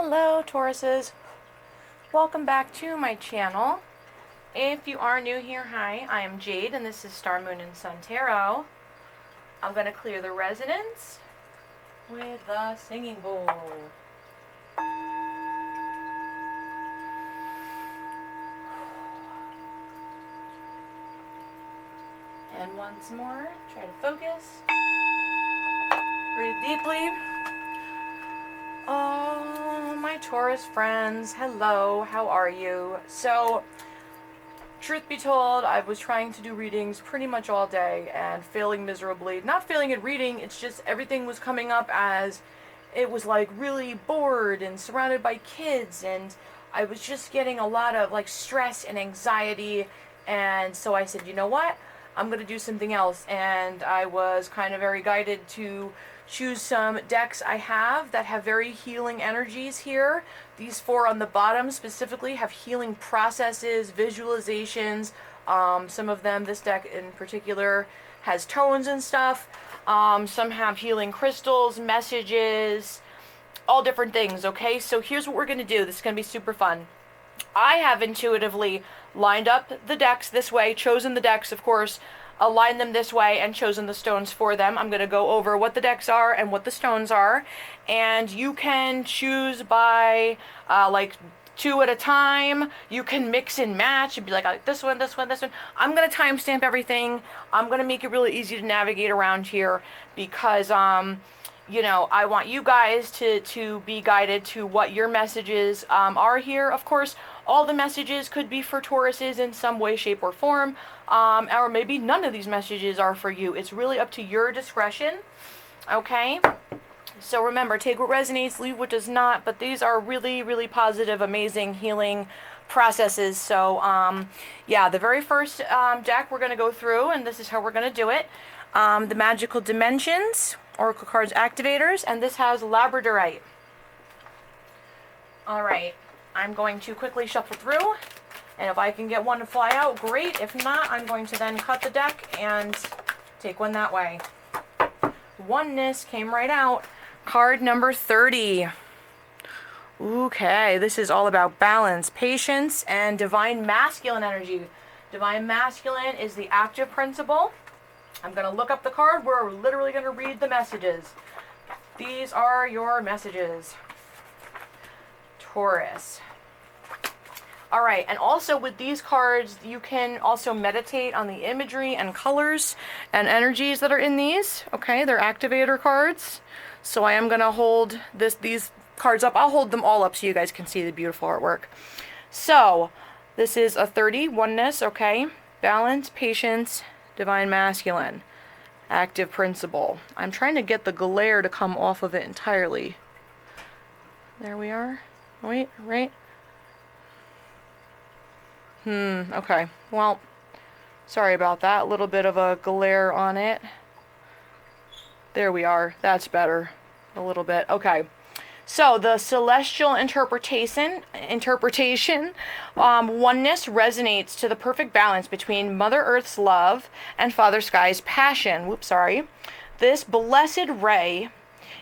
Hello Tauruses, welcome back to my channel. If you are new here, hi, I am Jade and this is Star, Moon, and Sun Tarot. I'm going to clear the resonance with the singing bowl. And once more, try to focus. Breathe deeply. Oh, my Taurus friends, hello, how are you? So, truth be told, I was trying to do readings pretty much all day and failing miserably. Not failing at reading, it's just everything was coming up as it was like really bored and surrounded by kids, and I was just getting a lot of like stress and anxiety, and so I said, you know what? I'm going to do something else, and I was kind of very guided to choose some decks I have that have very healing energies here. These four on the bottom specifically have healing processes, visualizations. Some of them, this deck in particular, has tones and stuff. Some have healing crystals, messages, all different things, okay? So here's what we're going to do. This is going to be super fun. I have intuitively lined up the decks this way, chosen the decks, of course, aligned them this way, and chosen the stones for them. I'm going to go over what the decks are and what the stones are, and you can choose by like two at a time. You can mix and match and be like this one, this one, this one. I'm going to timestamp everything. I'm going to make it really easy to navigate around here because you know, I want you guys to be guided to what your messages are here. Of course, all the messages could be for Tauruses in some way, shape, or form, or maybe none of these messages are for you. It's really up to your discretion, okay? So remember, take what resonates, leave what does not, but these are really, really positive, amazing healing processes. So, yeah, the very first deck we're going to go through, and this is how we're going to do it, the Magical Dimensions, Oracle Cards Activators, and this has Labradorite. Alright, I'm going to quickly shuffle through, and if I can get one to fly out, great. If not, I'm going to then cut the deck and take one that way. Oneness came right out. Card number 30. Okay, this is all about balance, patience, and divine masculine energy. Divine masculine is the active principle. I'm going to look up the card. We're literally going to read the messages. These are your messages, Taurus. All right, and also with these cards, you can also meditate on the imagery and colors and energies that are in these. Okay, they're activator cards. So I am going to hold these cards up. I'll hold them all up so you guys can see the beautiful artwork. So this is a 30, oneness, okay? Balance, patience, divine masculine, active principle. I'm trying to get the glare to come off of it entirely. There we are. Wait, right? Okay. Well, sorry about that. A little bit of a glare on it. There we are. That's better. A little bit. Okay. So the celestial interpretation, oneness resonates to the perfect balance between Mother Earth's love and Father Sky's passion. Whoops, sorry. This blessed ray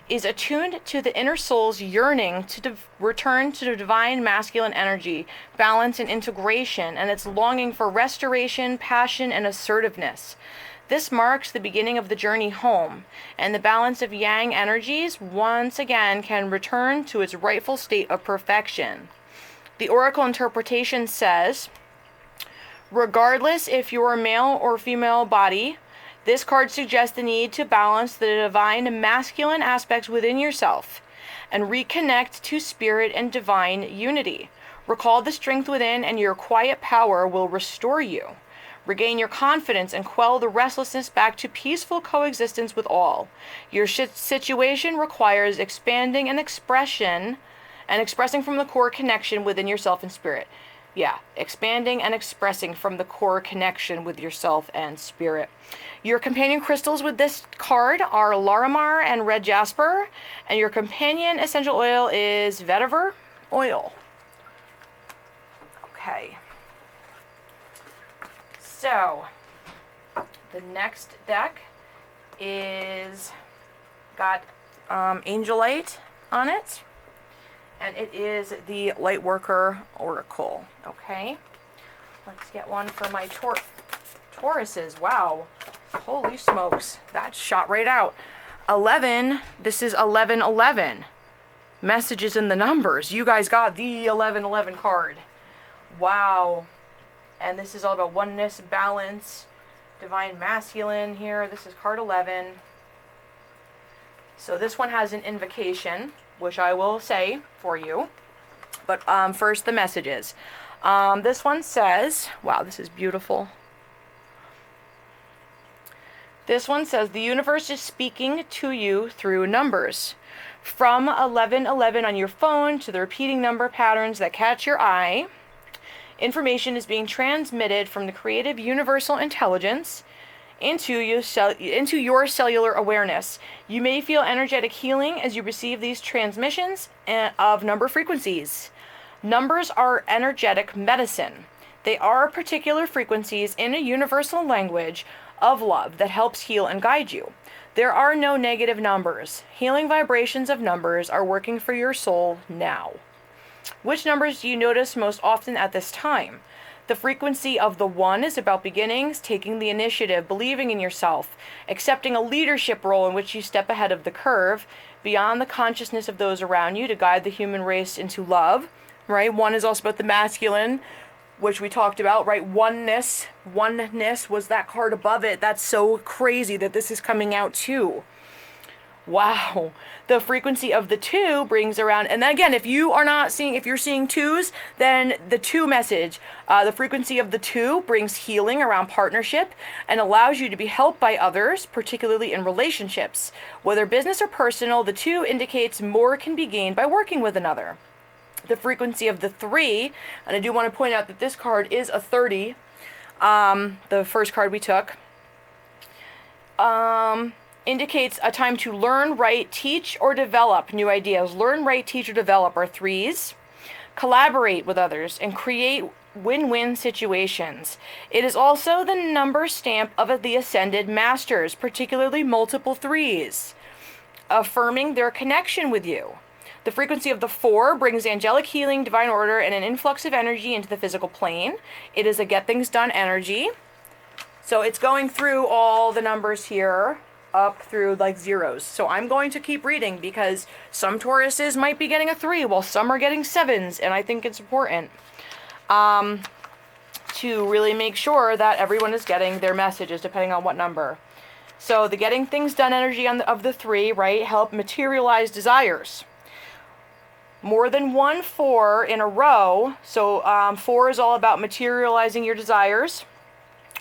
is attuned to the inner soul's yearning to return to the divine masculine energy, balance, and integration, and its longing for restoration, passion, and assertiveness. This marks the beginning of the journey home, and the balance of yang energies once again can return to its rightful state of perfection. The oracle interpretation says, regardless if you're a male or female body, this card suggests the need to balance the divine masculine aspects within yourself and reconnect to spirit and divine unity. Recall the strength within, and your quiet power will restore you. Regain your confidence and quell the restlessness back to peaceful coexistence with all. Your situation requires expanding and expressing from the core connection within yourself and spirit. Yeah, expanding and expressing from the core connection with yourself and spirit. Your companion crystals with this card are Larimar and Red Jasper, and your companion essential oil is vetiver oil. Okay. So, the next deck is got Angelite on it, and it is the Lightworker Oracle. Okay, let's get one for my Tauruses. Wow, holy smokes, that shot right out. 11, this is 1111. Messages in the numbers. You guys got the 1111 card. Wow. And this is all about oneness, balance, divine masculine here. This is card 11. So this one has an invocation, which I will say for you. But first, the messages. This one says, wow, this is beautiful. This one says, the universe is speaking to you through numbers. From 1111 on your phone to the repeating number patterns that catch your eye, information is being transmitted from the creative universal intelligence into your cellular awareness. You may feel energetic healing as you receive these transmissions of number frequencies. Numbers are energetic medicine. They are particular frequencies in a universal language of love that helps heal and guide you. There are no negative numbers. Healing vibrations of numbers are working for your soul now. Which numbers do you notice most often at this time? The frequency of the 1 is about beginnings, taking the initiative, believing in yourself, accepting a leadership role in which you step ahead of the curve, beyond the consciousness of those around you to guide the human race into love, right? 1 is also about the masculine, which we talked about, right? Oneness was that card above it. That's so crazy that this is coming out too. Wow. The frequency of the 2 brings around, and then again, if you're seeing 2s, then the 2 message, the frequency of the 2 brings healing around partnership and allows you to be helped by others, particularly in relationships. Whether business or personal, the 2 indicates more can be gained by working with another. The frequency of the 3, and I do want to point out that this card is a 30, the first card we took, indicates a time to learn, write, teach, or develop new ideas. Learn, write, teach, or develop are 3s. Collaborate with others and create win-win situations. It is also the number stamp of the Ascended Masters, particularly multiple 3s, affirming their connection with you. The frequency of the 4 brings angelic healing, divine order, and an influx of energy into the physical plane. It is a get things done energy. So it's going through all the numbers here, up through like zeros. So I'm going to keep reading because some Tauruses might be getting a 3 while some are getting 7s. And I think it's important to really make sure that everyone is getting their messages depending on what number. So the getting things done energy of the 3, right, help materialize desires. More than 1 4 in a row. So 4 is all about materializing your desires,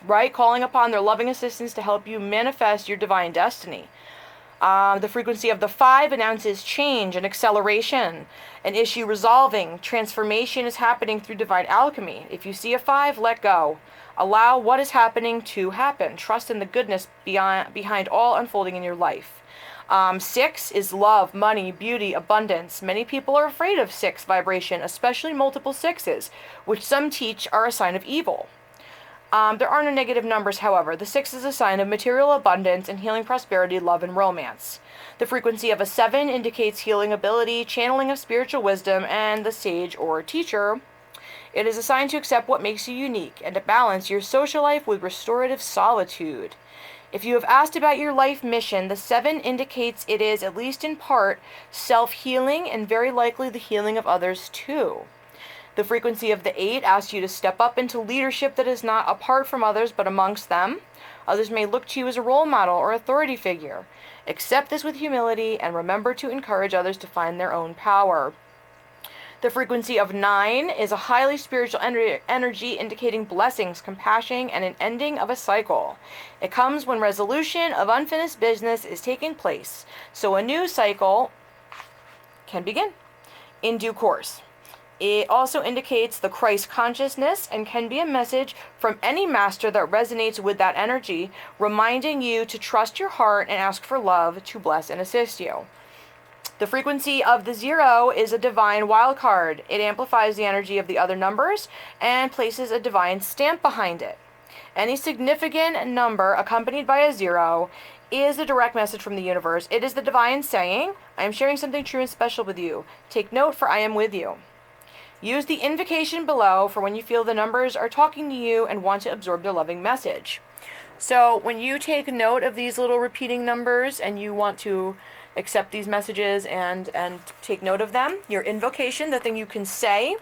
right? Calling upon their loving assistance to help you manifest your divine destiny. The frequency of the 5 announces change and acceleration, an issue resolving. Transformation is happening through divine alchemy. If you see a 5, let go. Allow what is happening to happen. Trust in the goodness behind all unfolding in your life. 6 is love, money, beauty, abundance. Many people are afraid of 6 vibration, especially multiple 6s, which some teach are a sign of evil. There are no negative numbers, however. The 6 is a sign of material abundance and healing prosperity, love, and romance. The frequency of a 7 indicates healing ability, channeling of spiritual wisdom, and the sage or teacher. It is a sign to accept what makes you unique and to balance your social life with restorative solitude. If you have asked about your life mission, the 7 indicates it is, at least in part, self-healing and very likely the healing of others too. The frequency of the 8 asks you to step up into leadership that is not apart from others but amongst them. Others may look to you as a role model or authority figure. Accept this with humility and remember to encourage others to find their own power. The frequency of 9 is a highly spiritual energy indicating blessings, compassion, and an ending of a cycle. It comes when resolution of unfinished business is taking place, so a new cycle can begin in due course. It also indicates the Christ consciousness and can be a message from any master that resonates with that energy, reminding you to trust your heart and ask for love to bless and assist you. The frequency of the 0 is a divine wild card. It amplifies the energy of the other numbers and places a divine stamp behind it. Any significant number accompanied by a 0 is a direct message from the universe. It is the divine saying, I am sharing something true and special with you. Take note, for I am with you. Use the invocation below for when you feel the numbers are talking to you and want to absorb their loving message. So when you take note of these little repeating numbers and you want to accept these messages and take note of them, your invocation, the thing you can say,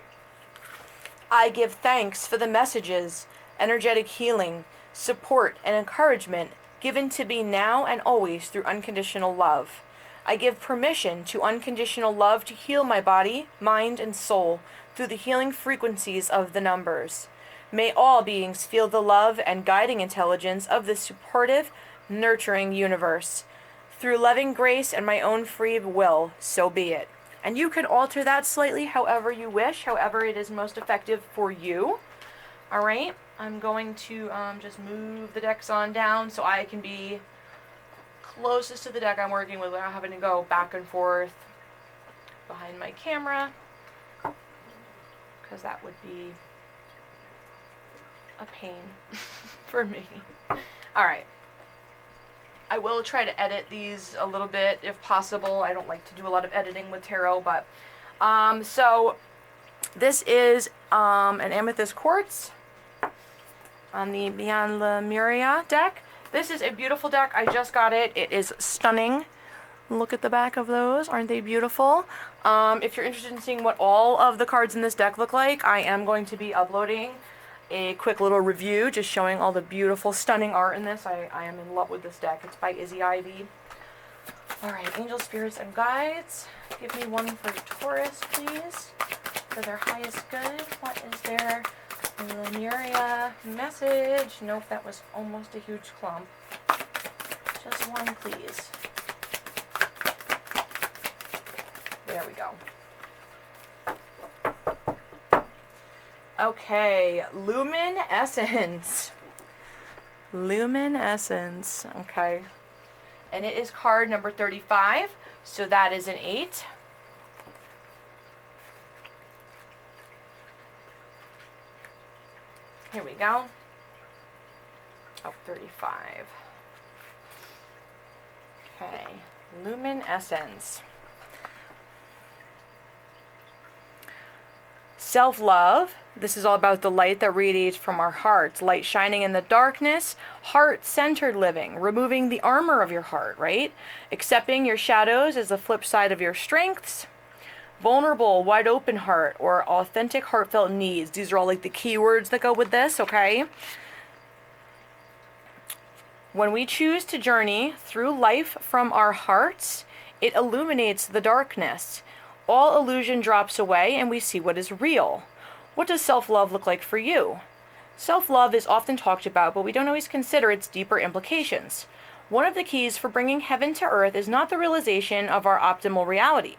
I give thanks for the messages, energetic healing, support, and encouragement given to me now and always through unconditional love. I give permission to unconditional love to heal my body, mind, and soul through the healing frequencies of the numbers. May all beings feel the love and guiding intelligence of this supportive, nurturing universe. Through loving grace and my own free will, so be it. And you can alter that slightly however you wish, however it is most effective for you. All right, I'm going to just move the decks on down so I can be closest to the deck I'm working with without having to go back and forth behind my camera, because that would be a pain for me. All right. I will try to edit these a little bit if possible. I don't like to do a lot of editing with tarot, but so this is an Amethyst quartz on the Beyond Lemuria deck. This is a beautiful deck. I just got it. It is stunning. Look at the back of those. Aren't they beautiful? If you're interested in seeing what all of the cards in this deck look like, I am going to be uploading a quick little review just showing all the beautiful, stunning art in this. I am in love with this deck. It's by Izzy Ivy. Alright, angel spirits and guides. Give me one for Taurus, please, for their highest good. What is their Lemuria message? Nope, that was almost a huge clump. Just one, please. There we go. Okay, Luminescence. Luminescence, okay. And it is card number 35, so that is an 8. Here we go. Oh, 35. Okay, Luminescence. Self-love. This is all about the light that radiates from our hearts. Light shining in the darkness. Heart-centered living. Removing the armor of your heart, right? Accepting your shadows as the flip side of your strengths. Vulnerable, wide open heart, or authentic heartfelt needs. These are all like the keywords that go with this, okay? When we choose to journey through life from our hearts, it illuminates the darkness. All illusion drops away and we see what is real. What does self-love look like for you? Self-love is often talked about, but we don't always consider its deeper implications. One of the keys for bringing heaven to earth is not the realization of our optimal reality.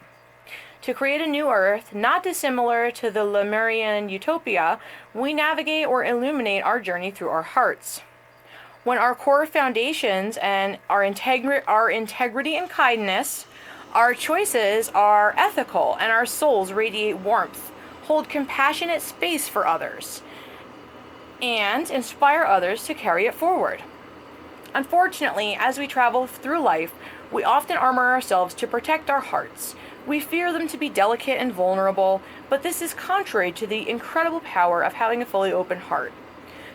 To create a new earth, not dissimilar to the Lemurian utopia, we navigate or illuminate our journey through our hearts. When our core foundations and our integrity and kindness, our choices are ethical, and our souls radiate warmth, hold compassionate space for others, and inspire others to carry it forward. Unfortunately, as we travel through life, we often armor ourselves to protect our hearts. We fear them to be delicate and vulnerable, but this is contrary to the incredible power of having a fully open heart.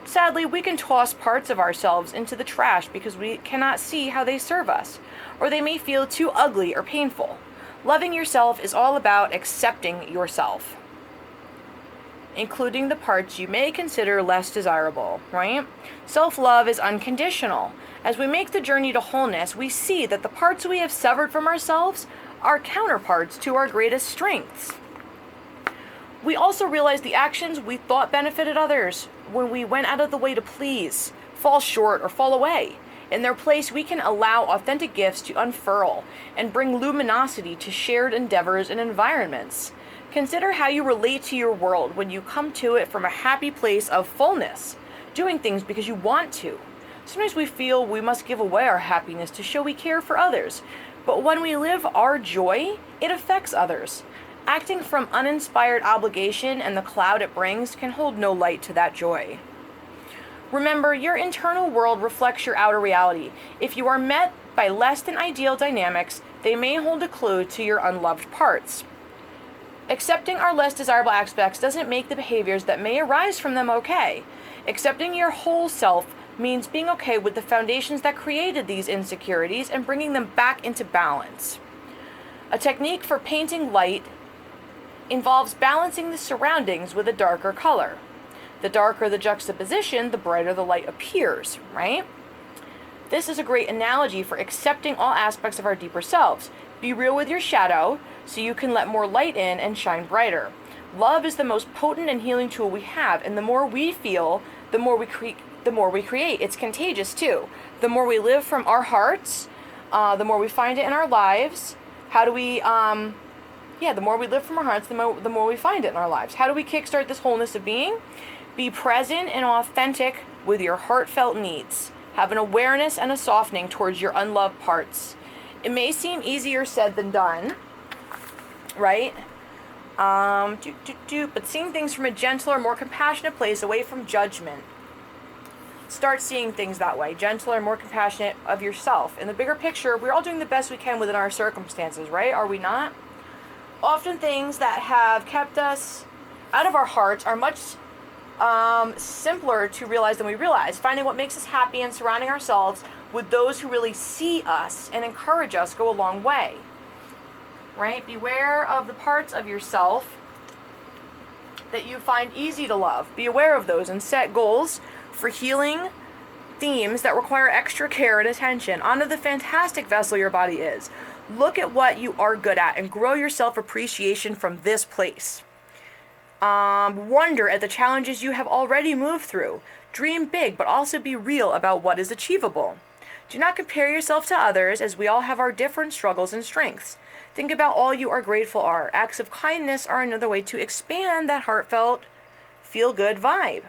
Sadly, we can toss parts of ourselves into the trash because we cannot see how they serve us, or they may feel too ugly or painful. Loving yourself is all about accepting yourself, including the parts you may consider less desirable, right? Self-love is unconditional. As we make the journey to wholeness, we see that the parts we have severed from ourselves are counterparts to our greatest strengths. We also realize the actions we thought benefited others, when we went out of the way to please, fall short, or fall away. In their place, we can allow authentic gifts to unfurl and bring luminosity to shared endeavors and environments. Consider how you relate to your world when you come to it from a happy place of fullness, doing things because you want to. Sometimes we feel we must give away our happiness to show we care for others, but when we live our joy, it affects others. Acting from uninspired obligation and the cloud it brings can hold no light to that joy. Remember, your internal world reflects your outer reality. If you are met by less than ideal dynamics, they may hold a clue to your unloved parts. Accepting our less desirable aspects doesn't make the behaviors that may arise from them okay. Accepting your whole self means being okay with the foundations that created these insecurities and bringing them back into balance. A technique for painting light involves balancing the surroundings with a darker color. The darker the juxtaposition, the brighter the light appears, right? This is a great analogy for accepting all aspects of our deeper selves. Be real with your shadow so you can let more light in and shine brighter. Love is the most potent and healing tool we have, and the more we feel, the more we create. It's contagious too. The more we live from our hearts, the more we find it in our lives. How do we the more we live from our hearts, the more we find it in our lives. How do we kickstart this wholeness of being? Be present and authentic with your heartfelt needs. Have an awareness and a softening towards your unloved parts. It may seem easier said than done, right? But seeing things from a gentler, more compassionate place, away from judgment. Start seeing things that way, gentler, more compassionate of yourself. In the bigger picture, we're all doing the best we can within our circumstances, right? Are we not? Often things that have kept us out of our hearts are much simpler to realize than we realize. Finding what makes us happy and surrounding ourselves with those who really see us and encourage us go a long way. Right? Beware of the parts of yourself that you find easy to love. Be aware of those and set goals for healing themes that require extra care and attention. Honor the fantastic vessel your body is. Look at what you are good at and grow your self-appreciation from this place. Wonder at the challenges you have already moved through. Dream big, but also be real about what is achievable. Do not compare yourself to others, as we all have our different struggles and strengths. Think about all you are grateful are. Acts of kindness are another way to expand that heartfelt, feel-good vibe.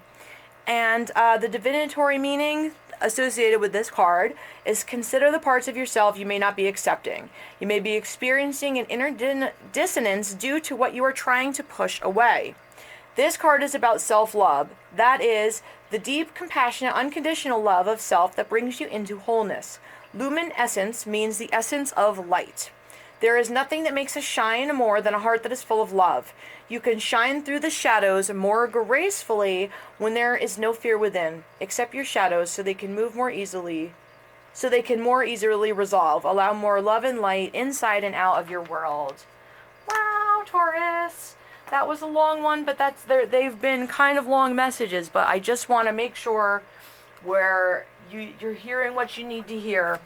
And the divinatory meaning associated with this card is consider the parts of yourself you may not be accepting. You may be experiencing an inner dissonance due to what you are trying to push away. This card is about self-love. That is the deep, compassionate, unconditional love of self that brings you into wholeness. Lumen essence means the essence of light. There is nothing that makes us shine more than a heart that is full of love. You can shine through the shadows more gracefully when there is no fear within. Accept your shadows so they can move more easily, so they can more easily resolve. Allow more love and light inside and out of your world. Wow, Taurus. That was a long one, but they've been kind of long messages, but I just want to make sure where you're hearing what you need to hear.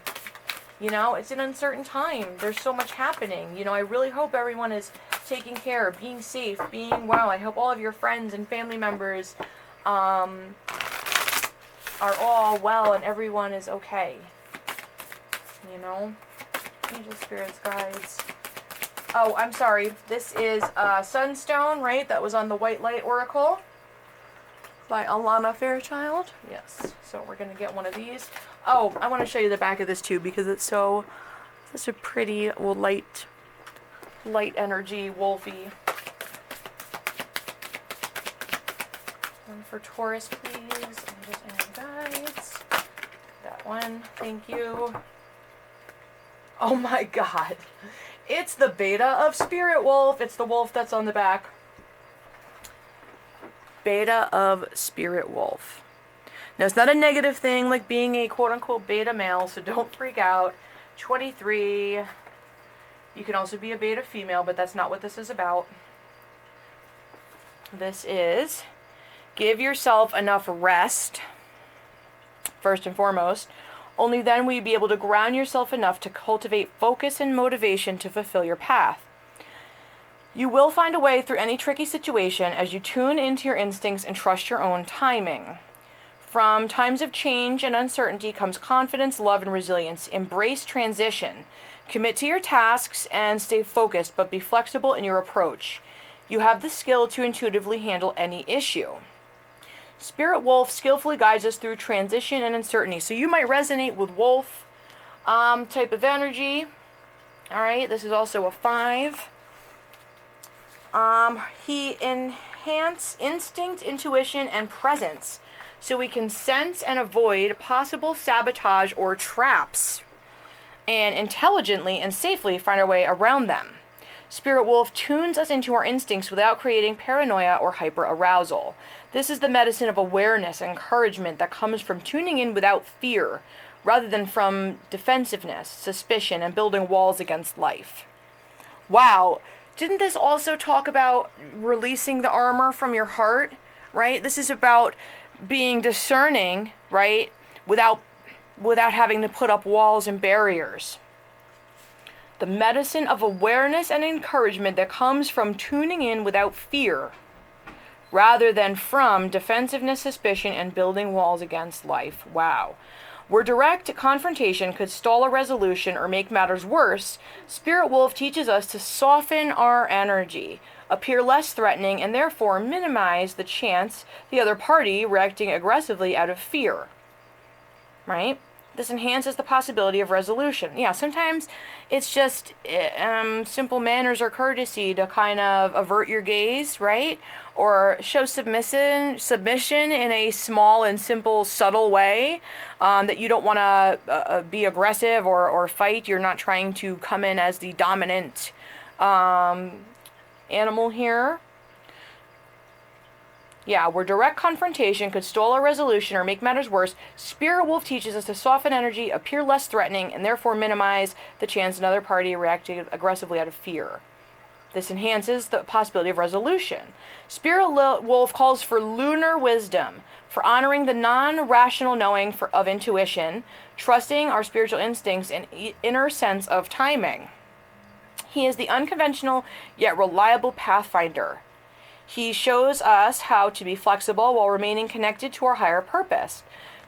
You know, it's an uncertain time. There's so much happening. You know, I really hope everyone is taking care, being safe, being well. I hope all of your friends and family members are all well and everyone is okay. You know? Angel spirits, guides. Oh, I'm sorry. This is Sunstone, right? That was on the White Light Oracle by Alana Fairchild. Yes. So we're going to get one of these. Oh, I want to show you the back of this too because it's such a pretty, well, light energy, wolfy. One for Taurus, please. And guides. That one. Thank you. Oh my god. It's the beta of Spirit Wolf. It's the wolf that's on the back. Beta of Spirit Wolf. Now, it's not a negative thing like being a quote-unquote beta male, so don't freak out. 23. You can also be a beta female, but that's not what this is about. This is give yourself enough rest, first and foremost. Only then will you be able to ground yourself enough to cultivate focus and motivation to fulfill your path. You will find a way through any tricky situation as you tune into your instincts and trust your own timing. From times of change and uncertainty comes confidence, love, and resilience. Embrace transition. Commit to your tasks and stay focused, but be flexible in your approach. You have the skill to intuitively handle any issue. Spirit Wolf skillfully guides us through transition and uncertainty. So you might resonate with Wolf type of energy. All right, this is also a 5. He enhances instinct, intuition, and presence. so we can sense and avoid possible sabotage or traps, and intelligently and safely find our way around them. Spirit Wolf tunes us into our instincts without creating paranoia or hyper-arousal. This is the medicine of awareness and encouragement that comes from tuning in without fear, rather than from defensiveness, suspicion, and building walls against life. Wow, didn't this also talk about releasing the armor from your heart, right? This is about being discerning, right, without having to put up walls and barriers. The medicine of awareness and encouragement that comes from tuning in without fear, rather than from defensiveness, suspicion, and building walls against life. Wow. Where direct confrontation could stall a resolution or make matters worse, Spirit Wolf teaches us to soften our energy, appear less threatening, and therefore minimize the chance the other party reacting aggressively out of fear. Right? This enhances the possibility of resolution. Yeah, sometimes it's just simple manners or courtesy to kind of avert your gaze, right? Or show submission in a small and simple, subtle way, that you don't want to be aggressive or fight. You're not trying to come in as the dominant animal here. Yeah, where direct confrontation could stall a resolution or make matters worse, Spirit Wolf teaches us to soften energy, appear less threatening, and therefore minimize the chance another party reacting aggressively out of fear. This enhances the possibility of resolution. Spirit Wolf calls for lunar wisdom, for honoring the non-rational knowing of intuition, trusting our spiritual instincts and inner sense of timing. He is the unconventional yet reliable pathfinder. He shows us how to be flexible while remaining connected to our higher purpose.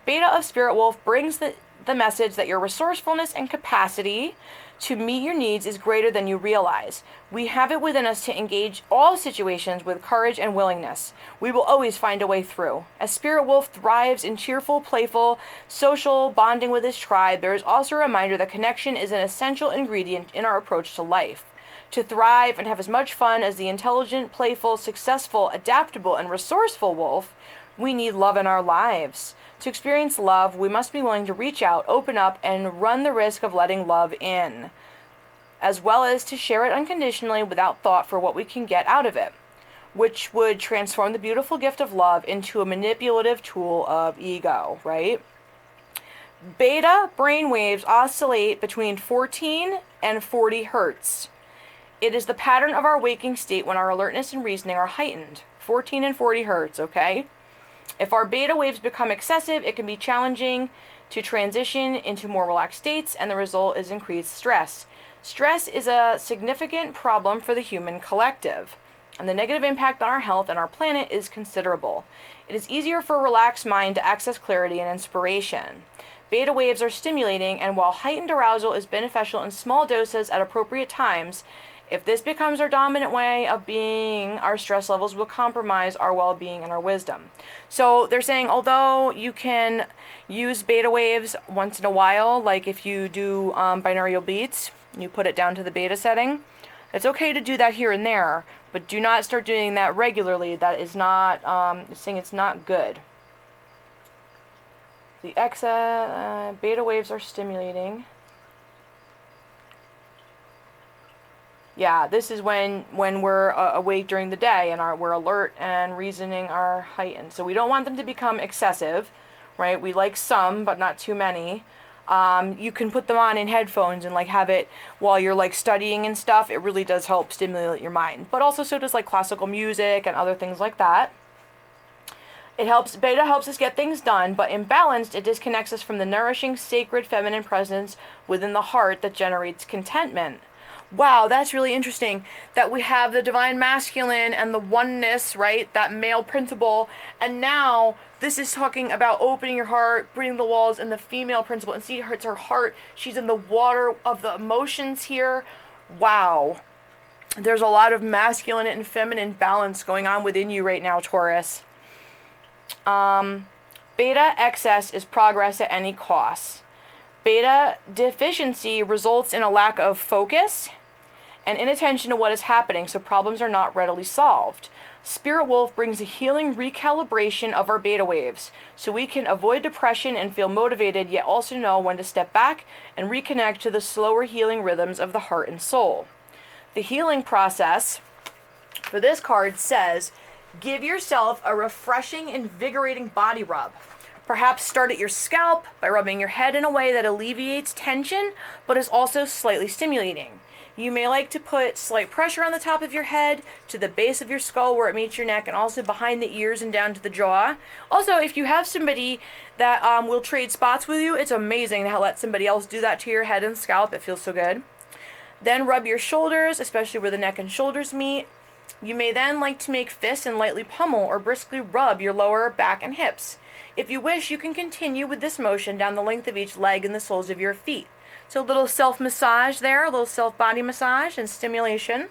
Beta of Spirit Wolf brings the message that your resourcefulness and capacity to meet your needs is greater than you realize. We have it within us to engage all situations with courage and willingness. We will always find a way through. As Spirit Wolf thrives in cheerful, playful, social bonding with his tribe, there is also a reminder that connection is an essential ingredient in our approach to life. To thrive and have as much fun as the intelligent, playful, successful, adaptable, and resourceful wolf, we need love in our lives. To experience love, we must be willing to reach out, open up, and run the risk of letting love in, as well as to share it unconditionally without thought for what we can get out of it, which would transform the beautiful gift of love into a manipulative tool of ego, right? Beta brainwaves oscillate between 14 and 40 hertz. It is the pattern of our waking state when our alertness and reasoning are heightened. 14 and 40 hertz, okay? If our beta waves become excessive, it can be challenging to transition into more relaxed states, and the result is increased stress. Stress is a significant problem for the human collective, and the negative impact on our health and our planet is considerable. It is easier for a relaxed mind to access clarity and inspiration. Beta waves are stimulating, and while heightened arousal is beneficial in small doses at appropriate times, if this becomes our dominant way of being, our stress levels will compromise our well-being and our wisdom. So they're saying, although you can use beta waves once in a while, like if you do binaural beats, you put it down to the beta setting, it's okay to do that here and there, but do not start doing that regularly. That is not, it's saying it's not good. The beta waves are stimulating. Yeah, this is when we're awake during the day and we're alert and reasoning are heightened. So we don't want them to become excessive, right? We like some, but not too many. You can put them on in headphones and like have it while you're like studying and stuff. It really does help stimulate your mind. But also so does like classical music and other things like that. Beta helps us get things done, but imbalanced, it disconnects us from the nourishing, sacred, feminine presence within the heart that generates contentment. Wow, that's really interesting that we have the divine masculine and the oneness, right? That male principle. And now this is talking about opening your heart, bringing the walls, and the female principle. And see, it's her heart. She's in the water of the emotions here. Wow. There's a lot of masculine and feminine balance going on within you right now, Taurus. Beta excess is progress at any cost. Beta deficiency results in a lack of focus and inattention to what is happening, so problems are not readily solved. Spirit Wolf brings a healing recalibration of our beta waves, so we can avoid depression and feel motivated, yet also know when to step back and reconnect to the slower healing rhythms of the heart and soul. The healing process for this card says, give yourself a refreshing, invigorating body rub. Perhaps start at your scalp by rubbing your head in a way that alleviates tension, but is also slightly stimulating. You may like to put slight pressure on the top of your head, to the base of your skull where it meets your neck, and also behind the ears and down to the jaw. Also, if you have somebody that will trade spots with you, it's amazing to let somebody else do that to your head and scalp. It feels so good. Then rub your shoulders, especially where the neck and shoulders meet. You may then like to make fists and lightly pummel or briskly rub your lower back and hips. If you wish, you can continue with this motion down the length of each leg and the soles of your feet. So a little self-massage there, a little self-body massage and stimulation.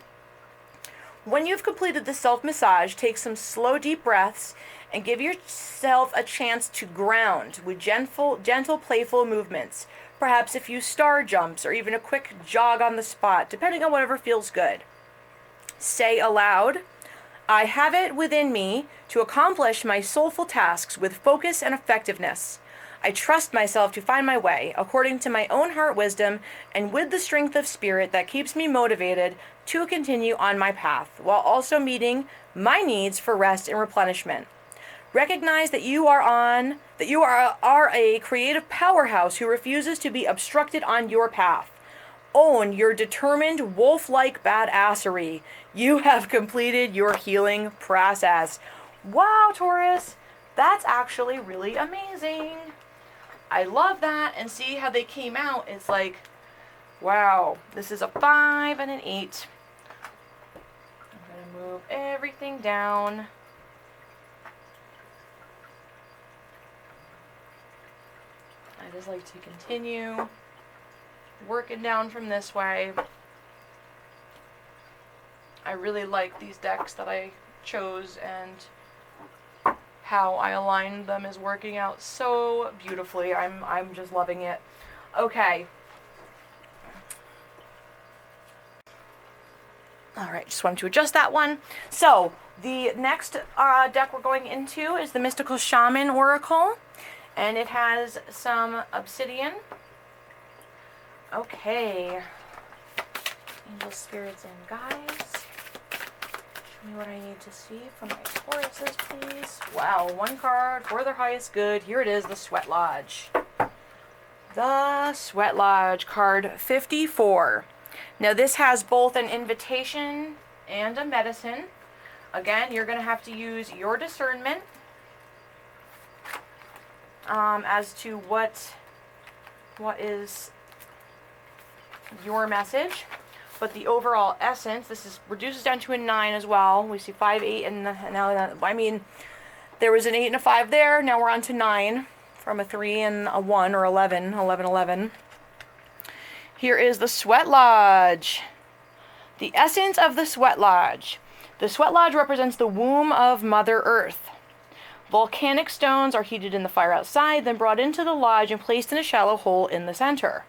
When you've completed the self-massage, take some slow, deep breaths and give yourself a chance to ground with gentle, playful movements. Perhaps a few star jumps or even a quick jog on the spot, depending on whatever feels good. Say aloud, I have it within me to accomplish my soulful tasks with focus and effectiveness. I trust myself to find my way according to my own heart wisdom and with the strength of spirit that keeps me motivated to continue on my path, while also meeting my needs for rest and replenishment. Recognize that you are a creative powerhouse who refuses to be obstructed on your path. Own your determined wolf-like badassery. You have completed your healing process. Wow, Taurus, that's actually really amazing. I love that, and see how they came out. It's like, wow, this is a 5 and an 8. I'm going to move everything down. I just like to continue working down from this way. I really like these decks that I chose, and how I aligned them is working out so beautifully. I'm just loving it. Okay. Alright, just wanted to adjust that one. So, the next deck we're going into is the Mystical Shaman Oracle, and it has some Obsidian. Okay. Angel, spirits, and guides. Show me what I need to see from my Tauruses, please. Wow, one card for their highest good. Here it is, the Sweat Lodge. The Sweat Lodge, card 54. Now this has both an invitation and a medicine. Again, you're going to have to use your discernment as to what is your message. But the overall essence, this is reduces down to a 9 as well. We see 5, 8, and now, I mean, there was an 8 and a 5 there. Now we're on to 9 from a 3 and a 1, or 11, 11, 11. Here is the Sweat Lodge. The essence of the Sweat Lodge. The Sweat Lodge represents the womb of Mother Earth. Volcanic stones are heated in the fire outside, then brought into the lodge and placed in a shallow hole in the center.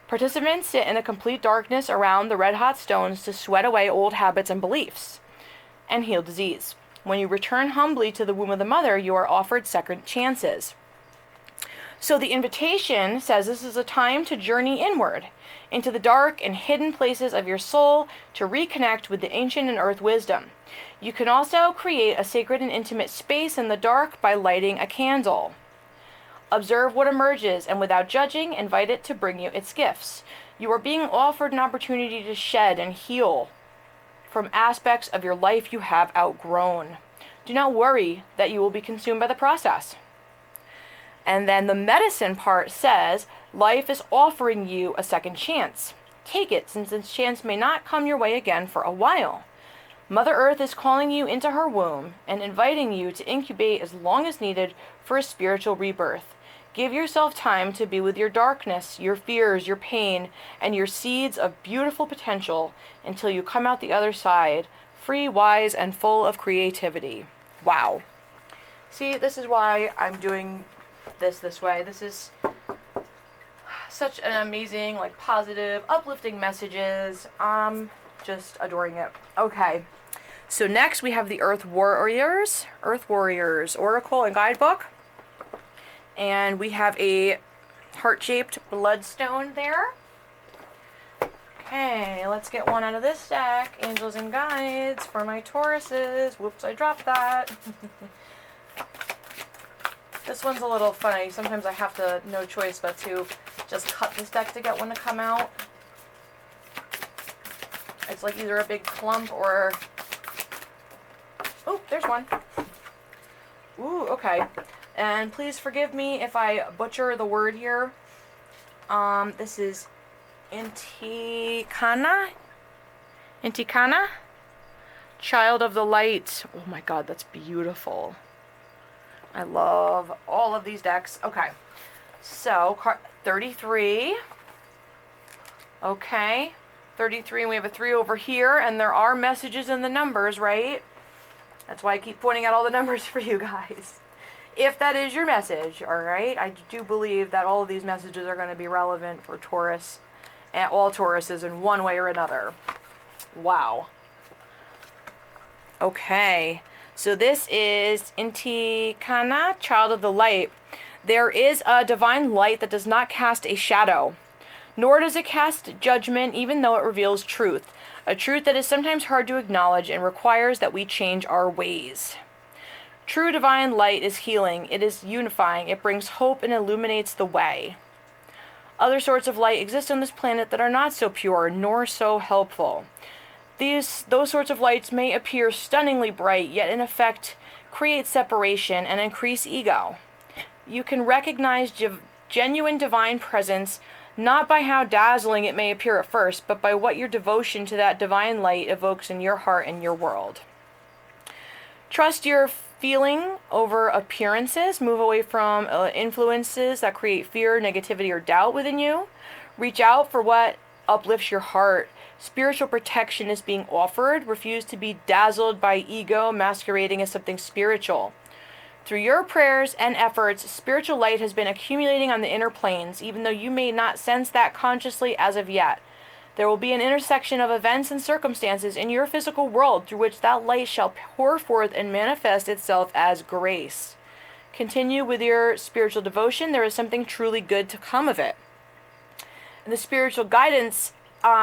Participants sit in a complete darkness around the red-hot stones to sweat away old habits and beliefs, and heal disease. When you return humbly to the womb of the mother, you are offered second chances. So the invitation says this is a time to journey inward, into the dark and hidden places of your soul to reconnect with the ancient and earth wisdom. You can also create a sacred and intimate space in the dark by lighting a candle. Observe what emerges, and without judging, invite it to bring you its gifts. You are being offered an opportunity to shed and heal from aspects of your life you have outgrown. Do not worry that you will be consumed by the process. And then the medicine part says, life is offering you a second chance. Take it, since this chance may not come your way again for a while. Mother Earth is calling you into her womb and inviting you to incubate as long as needed for a spiritual rebirth. Give yourself time to be with your darkness, your fears, your pain, and your seeds of beautiful potential until you come out the other side, free, wise, and full of creativity. Wow. See, this is why I'm doing this way. This is such an amazing, like, positive, uplifting messages. just adoring it. Okay. So next we have the Earth Warriors Oracle and Guidebook. And we have a heart-shaped Bloodstone there. Okay, let's get one out of this deck. Angels and Guides for my Tauruses. Whoops, I dropped that. This one's a little funny. Sometimes I have to, no choice but to just cut this deck to get one to come out. It's like either a big clump or... Oh, there's one. Ooh, okay. And please forgive me if I butcher the word here. This is Intikana? Child of the Light. Oh my god, that's beautiful. I love all of these decks. Okay. So, 33. Okay. 33, and we have a 3 over here, and there are messages in the numbers, right? That's why I keep pointing out all the numbers for you guys. If that is your message, alright? I do believe that all of these messages are going to be relevant for Taurus, and all Tauruses in one way or another. Wow. Okay. So this is Intikana, Child of the Light. There is a divine light that does not cast a shadow, nor does it cast judgment, even though it reveals truth. A truth that is sometimes hard to acknowledge and requires that we change our ways. True divine light is healing. It is unifying. It brings hope and illuminates the way. Other sorts of light exist on this planet that are not so pure, nor so helpful. Those sorts of lights may appear stunningly bright, yet in effect create separation and increase ego. You can recognize genuine divine presence not by how dazzling it may appear at first, but by what your devotion to that divine light evokes in your heart and your world. Trust your feeling over appearances. Move away from influences that create fear, negativity, or doubt within you. Reach out for what uplifts your heart. Spiritual protection is being offered. Refuse to be dazzled by ego masquerading as something spiritual. Through your prayers and efforts, spiritual light has been accumulating on the inner planes, even though you may not sense that consciously as of yet. There will be an intersection of events and circumstances in your physical world through which that light shall pour forth and manifest itself as grace. Continue with your spiritual devotion. There is something truly good to come of it. And the spiritual guidance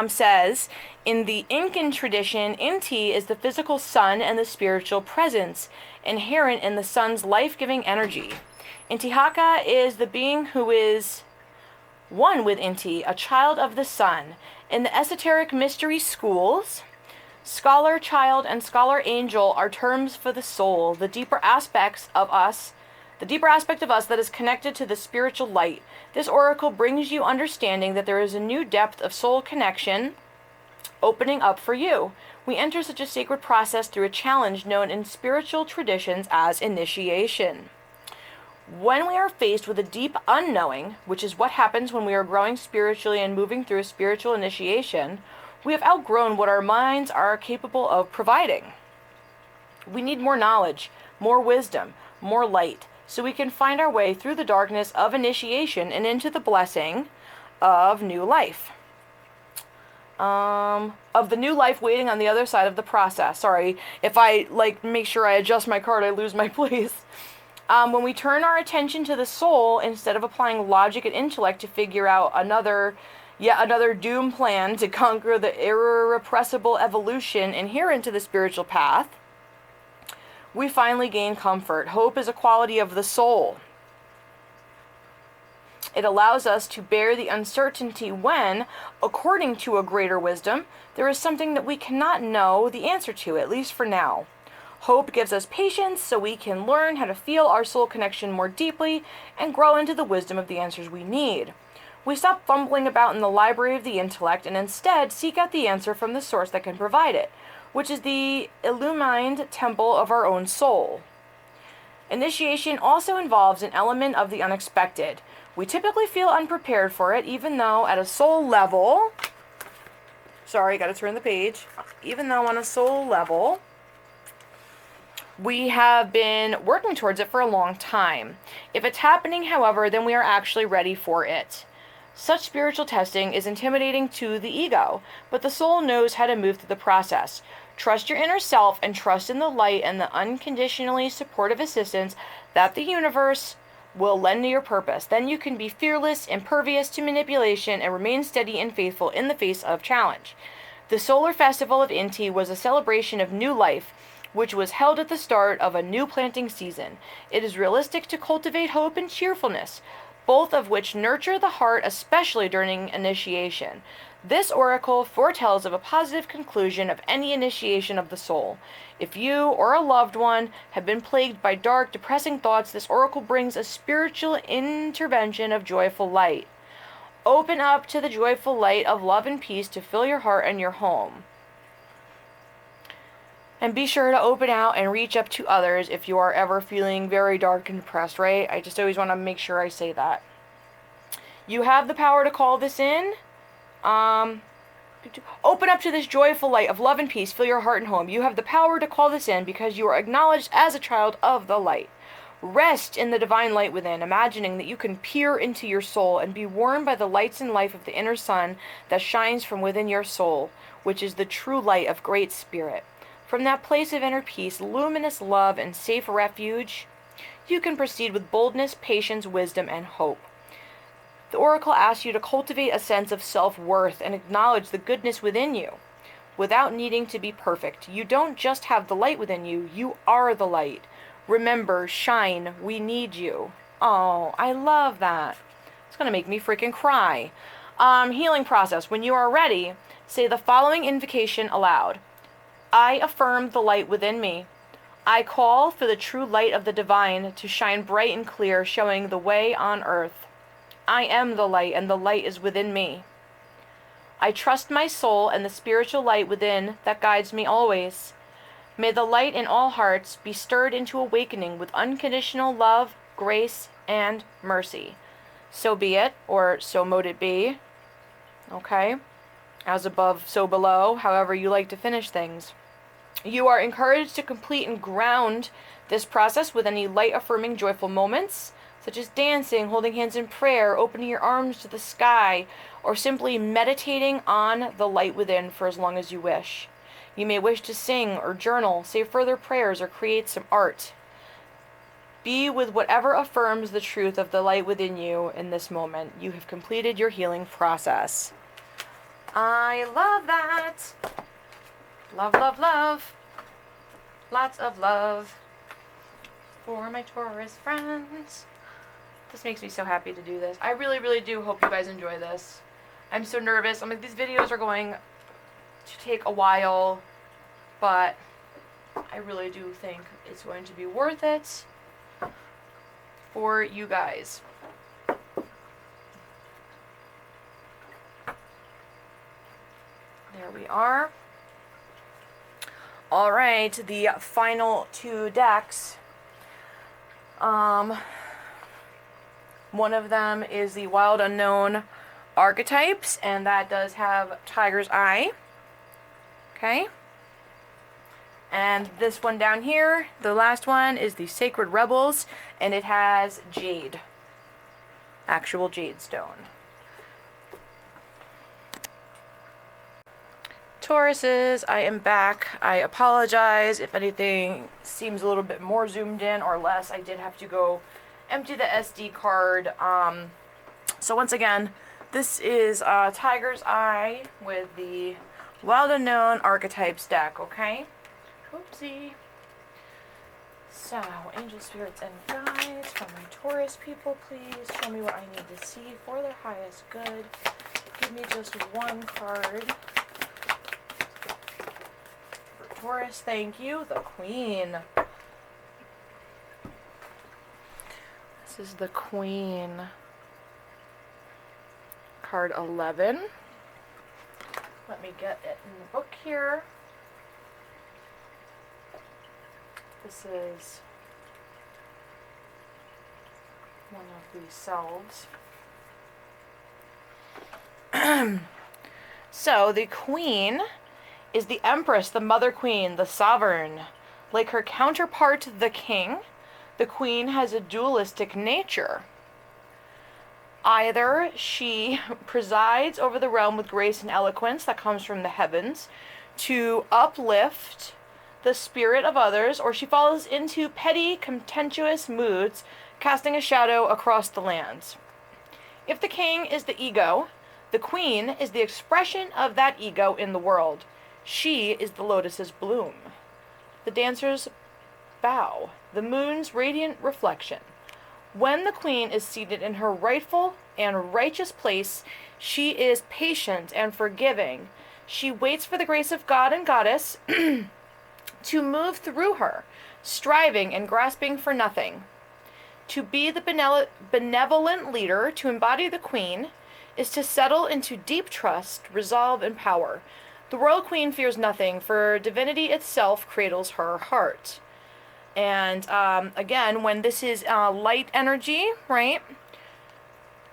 says, in the Incan tradition, Inti is the physical sun and the spiritual presence, inherent in the sun's life-giving energy. Intihaka is the being who is one with Inti, a child of the sun. In the esoteric mystery schools, scholar child and scholar angel are terms for the soul, the deeper aspect of us that is connected to the spiritual light. This oracle brings you understanding that there is a new depth of soul connection opening up for you. We enter such a sacred process through a challenge known in spiritual traditions as initiation. When we are faced with a deep unknowing, which is what happens when we are growing spiritually and moving through a spiritual initiation, we have outgrown what our minds are capable of providing. We need more knowledge, more wisdom, more light, so we can find our way through the darkness of initiation and into the blessing of new life. Of the new life waiting on the other side of the process. Sorry, if I make sure I adjust my card, I lose my place. When we turn our attention to the soul, instead of applying logic and intellect to figure out yet another doom plan to conquer the irrepressible evolution inherent to the spiritual path, we finally gain comfort. Hope is a quality of the soul. It allows us to bear the uncertainty when, according to a greater wisdom, there is something that we cannot know the answer to, at least for now. Hope gives us patience so we can learn how to feel our soul connection more deeply and grow into the wisdom of the answers we need. We stop fumbling about in the library of the intellect and instead seek out the answer from the source that can provide it, which is the illumined temple of our own soul. Initiation also involves an element of the unexpected. We typically feel unprepared for it, even though at a soul level, even though on a soul level, we have been working towards it for a long time. If it's happening, however, then we are actually ready for it. Such spiritual testing is intimidating to the ego, but the soul knows how to move through the process. Trust your inner self and trust in the light and the unconditionally supportive assistance that the universe will lend to your purpose. Then you can be fearless, impervious to manipulation, and remain steady and faithful in the face of challenge. The solar festival of Inti was a celebration of new life, which was held at the start of a new planting season. It is realistic to cultivate hope and cheerfulness, both of which nurture the heart, especially during initiation. This oracle foretells of a positive conclusion of any initiation of the soul. If you or a loved one have been plagued by dark, depressing thoughts, this oracle brings a spiritual intervention of joyful light. Open up to the joyful light of love and peace to fill your heart and your home. And be sure to open out and reach up to others if you are ever feeling very dark and depressed, right? I just always want to make sure I say that. You have the power to call this in. Open up to this joyful light of love and peace. Fill your heart and home. You have the power to call this in because you are acknowledged as a child of the light. Rest in the divine light within, imagining that you can peer into your soul and be warmed by the lights and life of the inner sun that shines from within your soul, which is the true light of great spirit. From that place of inner peace, luminous love, and safe refuge, you can proceed with boldness, patience, wisdom, and hope. The oracle asks you to cultivate a sense of self-worth and acknowledge the goodness within you without needing to be perfect. You don't just have the light within you, you are the light. Remember, shine, we need you. Oh, I love that. It's going to make me freaking cry. Healing process. When you are ready, say the following invocation aloud. I affirm the light within me. I call for the true light of the divine to shine bright and clear, showing the way on earth. I am the light, and the light is within me. I trust my soul and the spiritual light within that guides me always. May the light in all hearts be stirred into awakening with unconditional love, grace, and mercy. So be it, or so mote it be. Okay? As above, so below, however you like to finish things. You are encouraged to complete and ground this process with any light-affirming joyful moments, such as dancing, holding hands in prayer, opening your arms to the sky, or simply meditating on the light within for as long as you wish. You may wish to sing or journal, say further prayers, or create some art. Be with whatever affirms the truth of the light within you in this moment. You have completed your healing process. I love that. Love, love, love. Lots of love for my Taurus friends. This makes me so happy to do this. I really, really do hope you guys enjoy this. I'm so nervous. I mean, these videos are going to take a while, but I really do think it's going to be worth it for you guys. There we are. All right, the final two decks. One of them is the Wild Unknown Archetypes, and that does have Tiger's Eye. Okay. And this one down here, the last one, is the Sacred Rebels, and it has Jade. Actual Jade stone. Tauruses, I am back. I apologize if anything seems a little bit more zoomed in or less. I did have to go empty the SD card. So once again, this is Tiger's Eye with the Wild Unknown Archetypes deck, okay? Oopsie. So, angel spirits and guides for my Taurus people, please show me what I need to see for their highest good. Give me just one card. Taurus, thank you. The Queen. This is the Queen. Card 11. Let me get it in the book here. This is one of the selves. So, the Queen is the Empress, the Mother Queen, the Sovereign. Like her counterpart, the King, the Queen has a dualistic nature. Either she presides over the realm with grace and eloquence that comes from the heavens to uplift the spirit of others, or she falls into petty, contentious moods, casting a shadow across the lands. If the king is the ego, the queen is the expression of that ego in the world. She is the lotus's bloom. The dancers bow, the moon's radiant reflection. When the queen is seated in her rightful and righteous place, she is patient and forgiving. She waits for the grace of God and goddess to move through her, striving and grasping for nothing. To be the benevolent leader, to embody the queen, is to settle into deep trust, resolve, and power. The royal queen fears nothing, for divinity itself cradles her heart. And again, when this is light energy, right,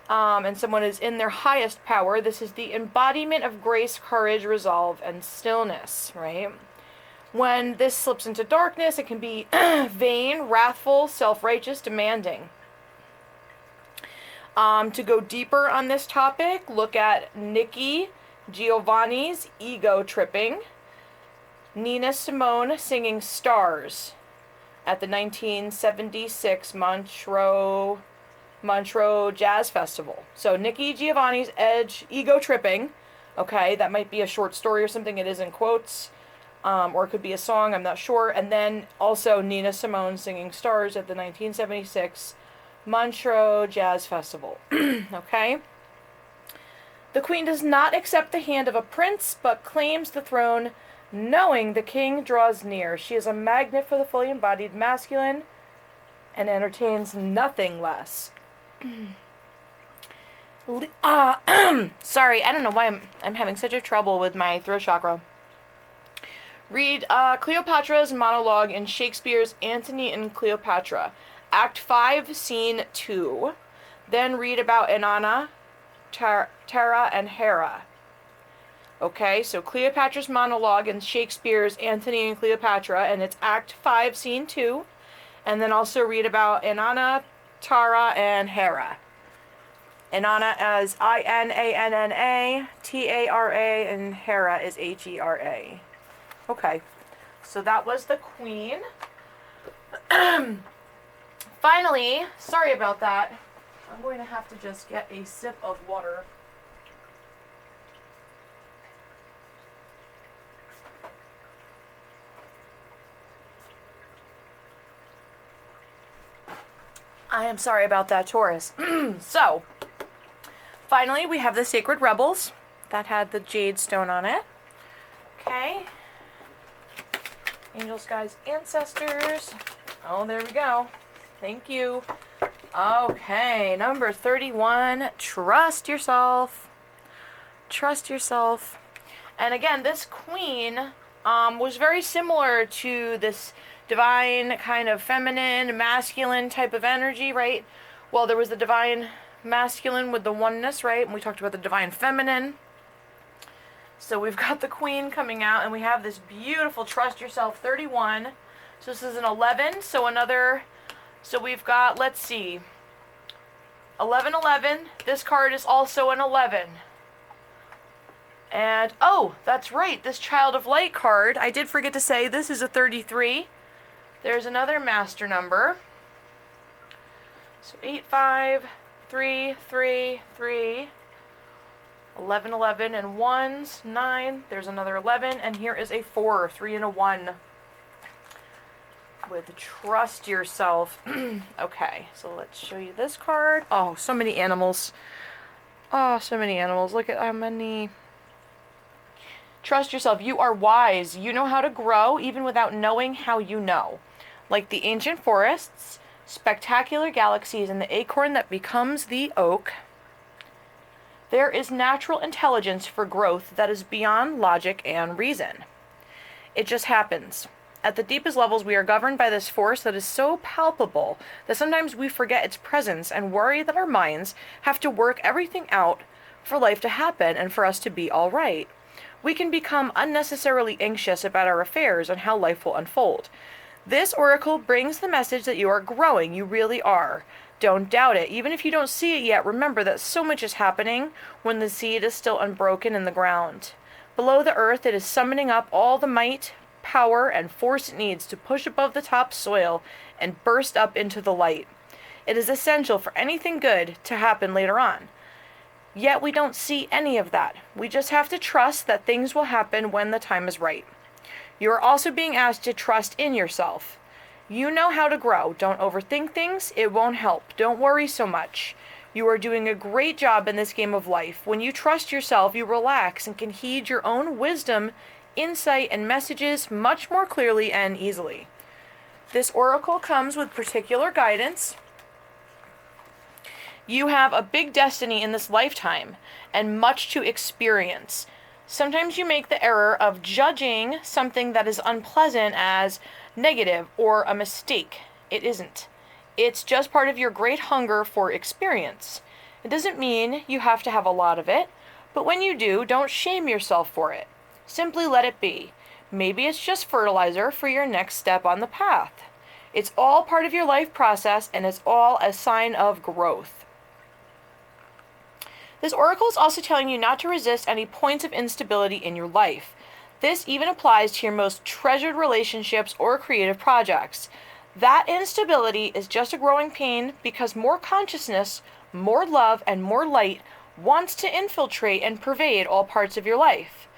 and someone is in their highest power, this is the embodiment of grace, courage, resolve, and stillness, right? When this slips into darkness, it can be vain, wrathful, self-righteous, demanding. To go deeper on this topic, look at Nikki Giovanni's Ego Tripping, Nina Simone singing Stars at the 1976 Montreux Jazz Festival. So Nikki Giovanni's Ego Tripping, okay, that might be a short story or something, it is in quotes, or it could be a song, I'm not sure. And then also Nina Simone singing Stars at the 1976 Montreux Jazz Festival. Okay? The queen does not accept the hand of a prince, but claims the throne, knowing the king draws near. She is a magnet for the fully embodied masculine and entertains nothing less. Sorry, I don't know why I'm having such a trouble with my throat chakra. Read Cleopatra's monologue in Shakespeare's Antony and Cleopatra, Act 5, Scene 2. Then read about Inanna, Tara, and Hera. Okay, so Cleopatra's monologue in Shakespeare's Antony and Cleopatra, and it's Act 5, Scene 2. And then also read about Inanna, Tara, and Hera. Inanna as Inanna, Tara, and Hera is Hera. Okay, so that was the queen. Finally, sorry about that. I'm going to have to just get a sip of water. I am sorry about that, Taurus. So, finally, we have the Sacred Rebels that had the Jade stone on it. Okay. Angels, guides, ancestors. Oh, there we go. Thank you. Okay, number 31. Trust yourself. Trust yourself. And again, this queen was very similar to this divine kind of feminine, masculine type of energy, right? Well, there was the divine masculine with the oneness, right? And we talked about the divine feminine. So we've got the queen coming out, and we have this beautiful Trust Yourself 31. So this is an 11, so we've got, let's see, 1111. This card is also an 11. And, oh, that's right, this Child of Light card, I did forget to say, this is a 33. There's another master number. So 853333. 11, 11, and 1s, 9. There's another 11, and here is a 4, 3 and a 1. With Trust Yourself. Okay, so let's show you this card. Oh, so many animals. Oh, so many animals. Look at how many. Trust yourself. You are wise. You know how to grow even without knowing how you know. Like the ancient forests, spectacular galaxies, and the acorn that becomes the oak. There is natural intelligence for growth that is beyond logic and reason. It just happens. At the deepest levels, we are governed by this force that is so palpable that sometimes we forget its presence and worry that our minds have to work everything out for life to happen and for us to be all right. We can become unnecessarily anxious about our affairs and how life will unfold. This oracle brings the message that you are growing. You really are. Don't doubt it. Even if you don't see it yet, remember that so much is happening when the seed is still unbroken in the ground. Below the earth, it is summoning up all the might, power, and force it needs to push above the top soil and burst up into the light. It is essential for anything good to happen later on. Yet we don't see any of that. We just have to trust that things will happen when the time is right. You are also being asked to trust in yourself. You know how to grow. Don't overthink things. It won't help. Don't worry so much. You are doing a great job in this game of life. When you trust yourself, you relax and can heed your own wisdom, insight, and messages much more clearly and easily. This oracle comes with particular guidance. You have a big destiny in this lifetime and much to experience. Sometimes you make the error of judging something that is unpleasant as negative or a mistake. It isn't. It's just part of your great hunger for experience. It doesn't mean you have to have a lot of it, but when you do, don't shame yourself for it. Simply let it be. Maybe it's just fertilizer for your next step on the path. It's all part of your life process, and it's all a sign of growth. This oracle is also telling you not to resist any points of instability in your life. This even applies to your most treasured relationships or creative projects. That instability is just a growing pain because more consciousness, more love, and more light wants to infiltrate and pervade all parts of your life.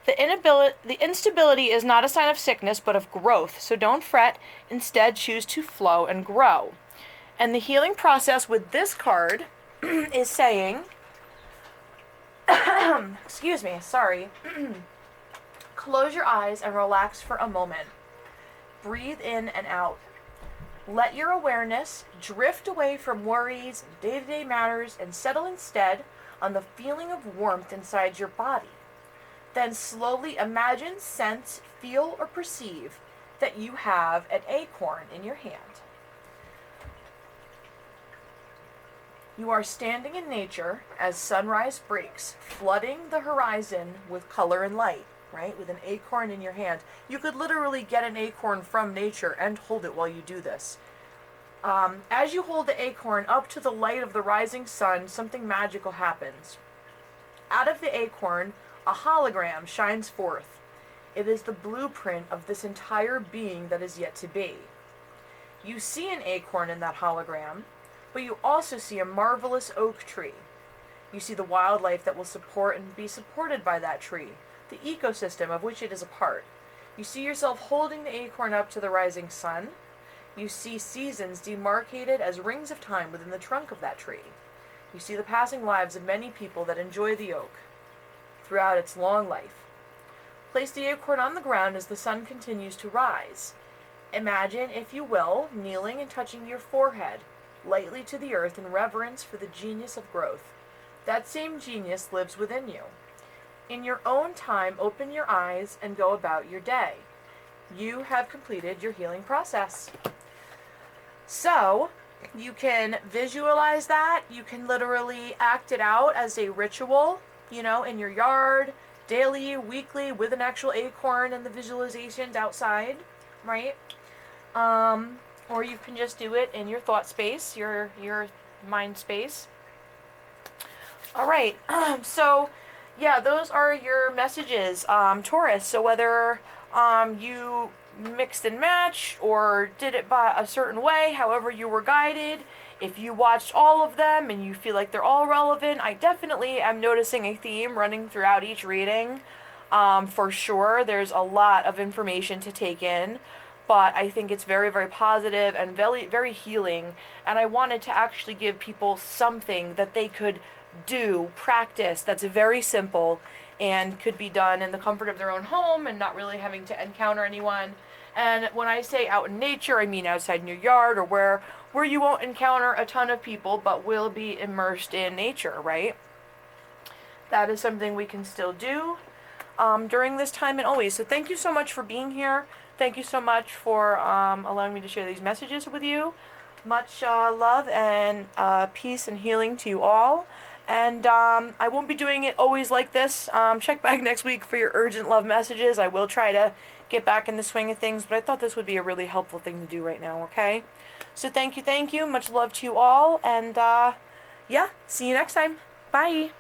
The instability is not a sign of sickness, but of growth, so don't fret. Instead, choose to flow and grow. And the healing process with this card is saying, excuse me, sorry. Close your eyes and relax for a moment. Breathe in and out. Let your awareness drift away from worries and day-to-day matters and settle instead on the feeling of warmth inside your body. Then slowly imagine, sense, feel, or perceive that you have an acorn in your hand. You are standing in nature as sunrise breaks, flooding the horizon with color and light, right? With an acorn in your hand. You could literally get an acorn from nature and hold it while you do this. As you hold the acorn up to the light of the rising sun, something magical happens. Out of the acorn, a hologram shines forth. It is the blueprint of this entire being that is yet to be. You see an acorn in that hologram, but you also see a marvelous oak tree. You see the wildlife that will support and be supported by that tree, the ecosystem of which it is a part. You see yourself holding the acorn up to the rising sun. You see seasons demarcated as rings of time within the trunk of that tree. You see the passing lives of many people that enjoy the oak throughout its long life. Place the acorn on the ground as the sun continues to rise. Imagine, if you will, kneeling and touching your forehead lightly to the earth in reverence for the genius of growth. That same genius lives within you. In your own time, open your eyes and go about your day. You have completed your healing process. So, you can visualize that. You can literally act it out as a ritual, in your yard, daily, weekly, with an actual acorn and the visualizations outside, right? Or you can just do it in your thought space, your mind space. All right, so yeah, those are your messages, Taurus. So whether you mixed and matched or did it by a certain way, however you were guided, if you watched all of them and you feel like they're all relevant, I definitely am noticing a theme running throughout each reading. For sure, there's a lot of information to take in, but I think it's very, very positive and very, very healing. And I wanted to actually give people something that they could do, practice, that's very simple and could be done in the comfort of their own home and not really having to encounter anyone. And when I say out in nature, I mean outside in your yard or where you won't encounter a ton of people but will be immersed in nature, right? That is something we can still do during this time and always. So thank you so much for being here. Thank you so much for allowing me to share these messages with you. Much love and peace and healing to you all. And I won't be doing it always like this. Check back next week for your urgent love messages. I will try to get back in the swing of things, but I thought this would be a really helpful thing to do right now, okay? So thank you, much love to you all, and yeah, see you next time. Bye!